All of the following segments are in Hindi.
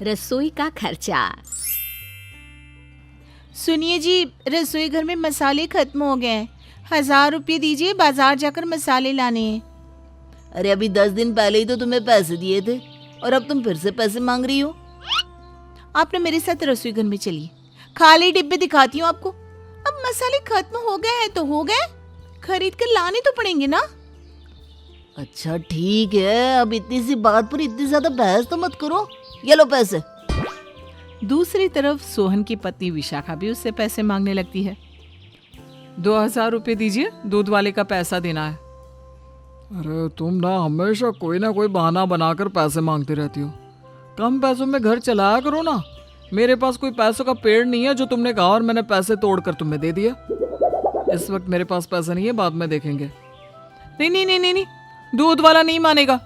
रसोई का खर्चा। सुनिए जी, रसोई घर में मसाले खत्म हो गए हैं। 1000 रुपये दीजिए, बाजार जाकर मसाले लाने हैं। अरे अभी 10 दिन पहले ही तो तुम्हें पैसे दिए थे और अब तुम फिर से पैसे मांग रही हो। आप ना मेरे साथ रसोई घर में चलिए, खाली डिब्बे दिखाती हूँ आपको। अब मसाले खत्म हो गए हैं तो हो गए, खरीद कर लाने तो पड़ेंगे ना। अच्छा ठीक है, अब इतनी सी बात पर इतनी ज्यादा बहस तो मत करो। ये लो पैसे। दूसरी तरफ सोहन की पत्नी विशाखा भी उससे पैसे मांगने लगती है। 2000 रुपये दीजिए, दूध वाले का पैसा देना है। अरे तुम ना हमेशा कोई ना कोई बहाना बनाकर पैसे मांगती रहती हो। कम पैसों में घर चलाया करो ना। मेरे पास कोई पैसों का पेड़ नहीं है जो तुमने कहा और मैंने पैसे तोड़कर तुम्हें दे दिया। इस वक्त मेरे पास पैसा नहीं है, बाद में देखेंगे। नहीं नहीं नहीं नहीं नहीं, दूध वाला नहीं मानेगा।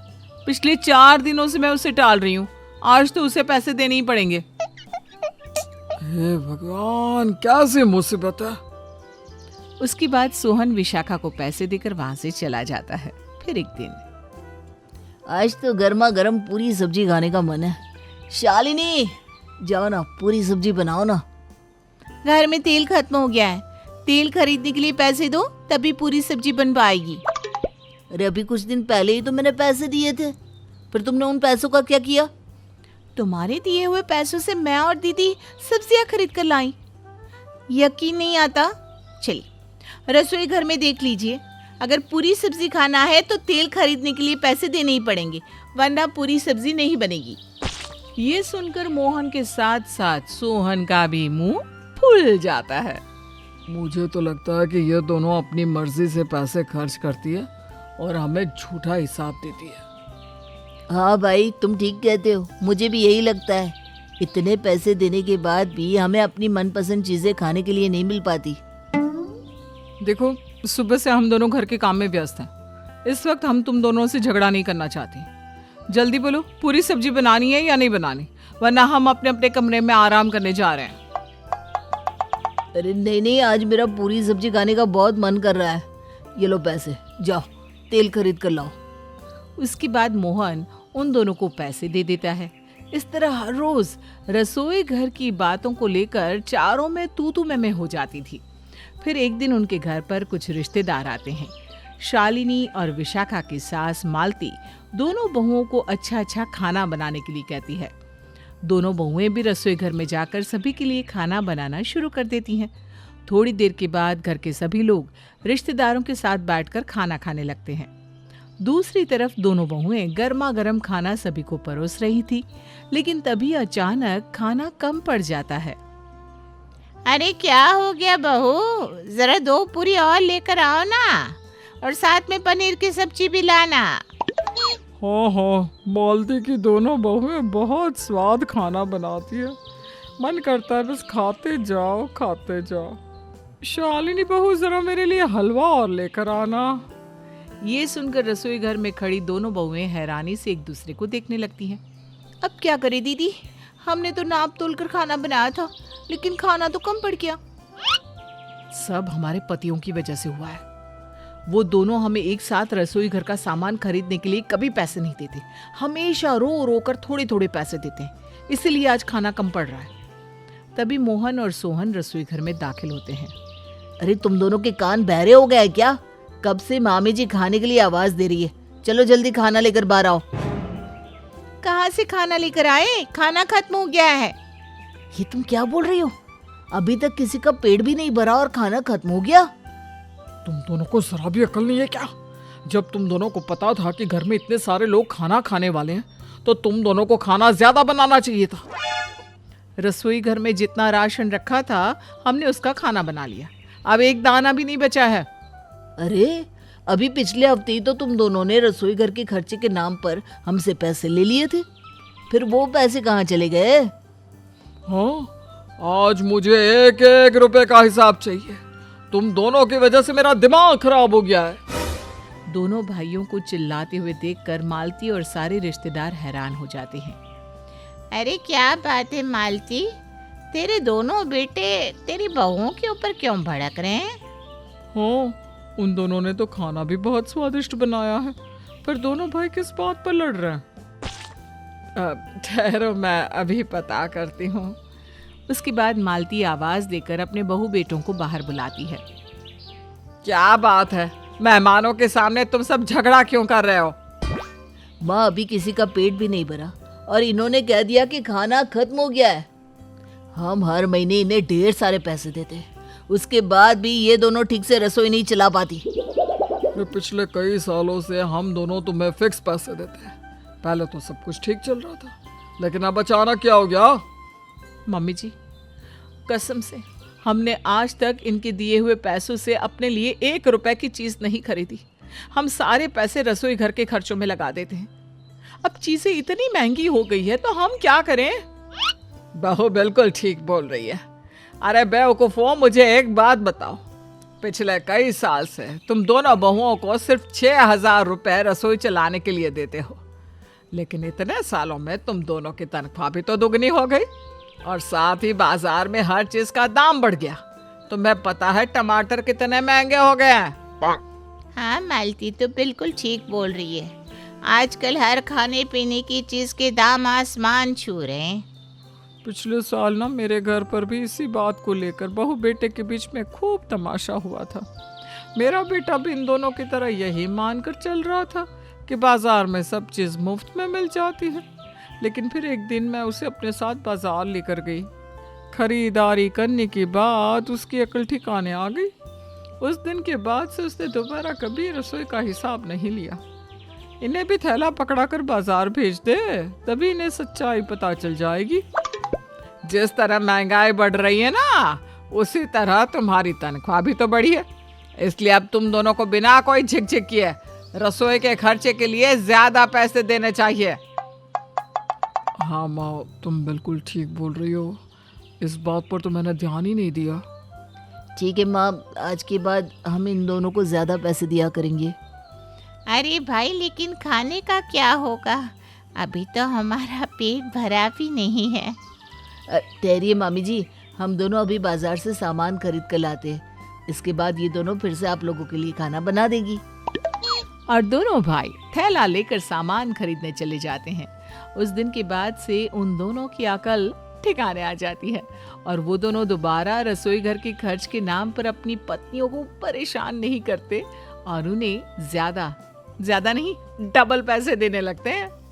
पिछले 4 दिनों से मैं उसे टाल रही हूँ, आज तो उसे पैसे देने ही पड़ेंगे। हे भगवान, कैसी मुसीबत है। उसके बाद सोहन विशाखा को पैसे देकर वहां से चला जाता है। फिर एक दिन, आज तो गर्मा गर्म पूरी सब्जी खाने का मन है। शालिनी जाओ ना, पूरी सब्जी बनाओ ना। घर में तेल खत्म हो गया है, तेल खरीदने के लिए पैसे दो, तभी पूरी सब्जी बन पाएगी। अरे अभी कुछ दिन पहले ही तो मैंने पैसे दिए थे, फिर तुमने उन पैसों का क्या किया? तुम्हारे दिए हुए पैसों से मैं और दीदी सब्जियां खरीद कर लाई। यकीन नहीं आता? चलिए रसोई घर में देख लीजिए। अगर पूरी सब्जी खाना है तो तेल खरीदने के लिए पैसे देने ही पड़ेंगे, वरना पूरी सब्जी नहीं बनेगी। ये सुनकर मोहन के साथ साथ सोहन का भी मुंह फूल जाता है। मुझे तो लगता है कि ये दोनों अपनी मर्जी से पैसे खर्च करती है और हमें झूठा हिसाब देती है। हाँ भाई, तुम ठीक कहते हो, मुझे भी यही लगता है। इतने पैसे देने के बाद भी हमें अपनी मनपसंद चीजें खाने के लिए नहीं मिल पाती। देखो, सुबह से हम दोनों घर के काम में व्यस्त हैं। इस वक्त हम तुम दोनों से झगड़ा नहीं करना चाहती। जल्दी बोलो, पूरी सब्जी बनानी है या नहीं बनानी, वरना हम अपने अपने कमरे में आराम करने जा रहे हैं। अरे नहीं नहीं, आज मेरा पूरी सब्जी खाने का बहुत मन कर रहा है। ये लो पैसे, जाओ तेल खरीद कर लाओ। उसके बाद मोहन उन दोनों को पैसे दे देता है। इस तरह हर रोज रसोई घर की बातों को लेकर चारों में तू में हो जाती थी। फिर एक दिन उनके घर पर कुछ रिश्तेदार आते हैं। शालिनी और विशाखा की सास मालती दोनों बहुओं को अच्छा खाना बनाने के लिए कहती है। दोनों बहुएं भी रसोई घर में जाकर सभी के लिए खाना बनाना शुरू कर देती हैं। थोड़ी देर के बाद घर के सभी लोग रिश्तेदारों के साथ बैठकर खाना खाने लगते हैं। दूसरी तरफ दोनों बहुएं गर्मा गर्म खाना सभी को परोस रही थी, लेकिन तभी अचानक खाना कम पड़ जाता है। अरे क्या हो गया बहू, जरा 2 पूरी और लेकर आओ ना, और साथ में पनीर की सब्जी भी लाना। हाँ, मालती की दोनों बहुएं बहुत स्वाद खाना बनाती है। मन करता है बस खाते जाओ खाते जाओ। शालिनी बहू, जरा मेरे लिए हलवा और लेकर आना। ये सुनकर रसोई घर में खड़ी दोनों बहुएं हैरानी से एक दूसरे को देखने लगती हैं। अब क्या करे दीदी, हमने तो नाप तोल कर खाना बनाया था, लेकिन खाना तो कम पड़ गया। सब हमारे पतियों की वजह से हुआ है। वो दोनों हमें एक साथ रसोई घर का सामान खरीदने के लिए कभी पैसे नहीं देते, हमेशा रो रो कर थोड़े थोड़े पैसे देते हैं, इसीलिए आज खाना कम पड़ रहा है। तभी मोहन और सोहन रसोई घर में दाखिल होते हैं। अरे तुम दोनों के कान बहरे हो गए क्या? कब से मामी जी खाने के लिए आवाज दे रही है। चलो जल्दी खाना लेकर बाहर आओ। कहाँ से खाना लेकर आए? खाना खत्म हो गया है। ये तुम क्या बोल रही हो? अभी तक किसी का पेट भी नहीं भरा और खाना खत्म हो गया? तुम दोनों को जरा भी अकल नहीं है क्या? जब तुम दोनों को पता था कि घर में इतने सारे लोग खाना खाने वाले हैं, तो तुम दोनों को खाना ज्यादा बनाना चाहिए था। रसोई घर में जितना राशन रखा था, हमने उसका खाना बना लिया। अब एक दाना भी नहीं बचा है। अरे अभी पिछले हफ्ते ही तो तुम दोनों ने रसोई घर के खर्चे के नाम पर हमसे पैसे ले लिए थे, फिर वो पैसे कहाँ चले गए? हाँ, आज मुझे 1-1 रुपए का हिसाब चाहिए। तुम दोनों की वजह से मेरा दिमाग खराब हो गया है। दोनों भाइयों को चिल्लाते हुए देखकर मालती और सारे रिश्तेदार हैरान हो जाते हैं। अरे क्या बात है मालती, तेरे दोनों बेटे तेरी बहुओं के ऊपर क्यों भड़क रहे हैं? हाँ, उन दोनों ने तो खाना भी बहुत स्वादिष्ट बनाया है, पर दोनों भाई किस बात पर लड़ रहे हैं? ठहरो, मैं अभी पता करती हूँ। उसके बाद मालती आवाज देकर अपने बहू बेटों को बाहर बुलाती है। क्या बात है, मेहमानों के सामने तुम सब झगड़ा क्यों कर रहे हो? माँ, अभी किसी का पेट भी नहीं भरा और इन्होंने कह दिया कि खाना खत्म हो गया है। हम हर महीने इन्हें ढेर सारे पैसे देते हैं, उसके बाद भी ये दोनों ठीक से रसोई नहीं चला पाती। पिछले कई सालों से हम दोनों तुम्हें फिक्स पैसे देते हैं। पहले तो सब कुछ ठीक चल रहा था, लेकिन अब अचानक क्या हो गया? मम्मी जी, कसम से हमने आज तक इनके दिए हुए पैसों से अपने लिए 1 रुपए की चीज नहीं खरीदी। हम सारे पैसे रसोई घर के खर्चों में लगा देते हैं। अब चीजें इतनी महंगी हो गई है तो हम क्या करें? बहू बिल्कुल ठीक बोल रही है। अरे बेवकूफो, मुझे एक बात बताओ, पिछले कई साल से तुम दोनों बहुओं को सिर्फ 6,000 रुपए रसोई चलाने के लिए देते हो, लेकिन इतने सालों में तुम दोनों की तनख्वाह भी तो दुगनी हो गई और साथ ही बाजार में हर चीज का दाम बढ़ गया। तुम्हें पता है टमाटर कितने महंगे हो गए हैं? हाँ, मालती तो बिल्कुल ठीक बोल रही है। आजकल हर खाने पीने की चीज के दाम आसमान छू रहे हैं। पिछले साल ना मेरे घर पर भी इसी बात को लेकर बहू बेटे के बीच में खूब तमाशा हुआ था। मेरा बेटा भी इन दोनों की तरह यही मानकर चल रहा था कि बाजार में सब चीज मुफ्त में मिल जाती है, लेकिन फिर एक दिन मैं उसे अपने साथ बाजार लेकर गई। खरीदारी करने के बाद उसकी अकल ठिकाने आ गई। उस दिन के बाद से उसने दोबारा कभी रसोई का हिसाब नहीं लिया। इन्हें भी थैला पकड़ाकर बाजार भेज दे, तभी इन्हें सच्चाई पता चल जाएगी। जिस तरह महंगाई बढ़ रही है ना, उसी तरह तुम्हारी तनख्वाह भी तो बढ़ी है। इसलिए अब तुम दोनों को बिना कोई झिकझिक किए रसोई के खर्चे के लिए ज्यादा पैसे देने चाहिए। हाँ माँ, तुम बिल्कुल ठीक बोल रही हो। इस बात पर तो मैंने ध्यान ही नहीं दिया। ठीक है माँ, आज के बाद हम इन दोनों को ज्यादा पैसे दिया करेंगे। अरे भाई, लेकिन खाने का क्या होगा? अभी तो हमारा पेट भरा भी नहीं है। ठहरिए मामी जी, हम दोनों अभी बाजार से सामान खरीद कर लाते हैं। इसके बाद ये दोनों फिर से आप लोगों के लिए खाना बना देगी। और दोनों भाई थैला लेकर सामान खरीदने चले जाते हैं। उस दिन के बाद से उन दोनों की अकल ठिकाने आ जाती है और वो दोनों दोबारा रसोई घर के खर्च के नाम पर अपनी पत्नियों को परेशान नहीं करते और उन्हें ज्यादा नहीं, डबल पैसे देने लगते हैं।